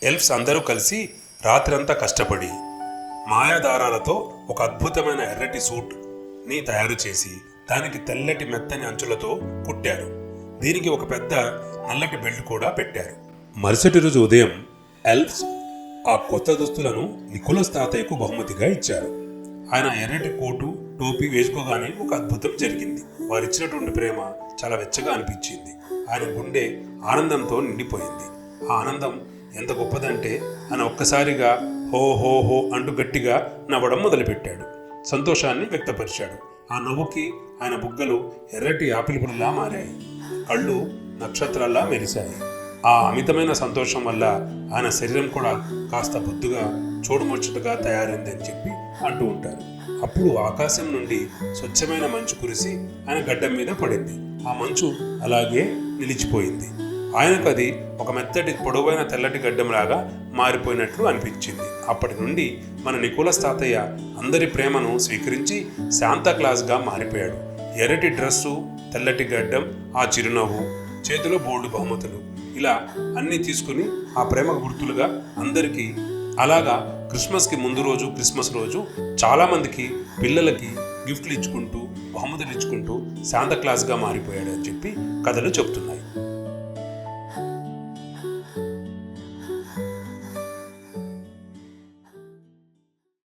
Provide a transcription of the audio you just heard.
Elves అందరూ కలిసి రాత్రంతా కష్టపడి మాయాదారాలతో ఒక అద్భుతమైన ఎర్రటి సూట్ని తయారు చేసి దానికి తెల్లటి మెత్తని అంచులతో కుట్టారు. దీనికి ఒక పెద్ద నల్లటి బెల్ట్ కూడా పెట్టారు. మరుసటి రోజు ఉదయం ఎల్ఫ్స్ ఆ కొత్త దుస్తులను నికోలస్ తాతయ్యకు బహుమతిగా ఇచ్చారు. ఆయన ఎర్రటి కోటు టోపీ వేసుకోగానే ఒక అద్భుతం జరిగింది. వారిచ్చినటువంటి ప్రేమ చాలా వెచ్చగా అనిపించింది. ఆయన గుండె ఆనందంతో నిండిపోయింది. ఆ ఆనందం ఎంత గొప్పదంటే ఆయన ఒక్కసారిగా హో హో హో అంటూ గట్టిగా నవ్వడం మొదలుపెట్టాడు. సంతోషాన్ని వ్యక్తపరిచాడు. ఆ నవ్వుకి ఆయన బుగ్గలు ఎర్రటి ఆపిల్ పుల్లలా మారాయి. కళ్ళు నక్షత్రాల్లా మెరిశాయి. ఆ అమితమైన సంతోషం వల్ల ఆయన శరీరం కూడా కాస్త బొద్దుగా చూడముచ్చటగా తయారైందని చెప్పి అంటూ ఉంటారు. అప్పుడు ఆకాశం నుండి స్వచ్ఛమైన మంచు కురిసి ఆయన గడ్డం మీద పడింది. ఆ మంచు అలాగే నిలిచిపోయింది. ఆయనకు అది ఒక మెత్తటి పొడవైన తెల్లటి గడ్డంలాగా మారిపోయినట్లు అనిపించింది. అప్పటి నుండి మన నికోలస్ తాతయ్య అందరి ప్రేమను స్వీకరించి శాంతాక్లాస్గా మారిపోయాడు. ఎర్రటి డ్రెస్సు, తెల్లటి గడ్డం, ఆ చిరునవ్వు, చేతిలో బోల్డు బహుమతులు, ఇలా అన్నీ తీసుకుని ఆ ప్రేమకు గుర్తులుగా అందరికీ అలాగా క్రిస్మస్కి ముందు రోజు, క్రిస్మస్ రోజు చాలామందికి పిల్లలకి గిఫ్ట్లు ఇచ్చుకుంటూ బహుమతులు ఇచ్చుకుంటూ శాంతాక్లాస్గా మారిపోయాడు అని చెప్పి కథలు చెప్తున్నాయి.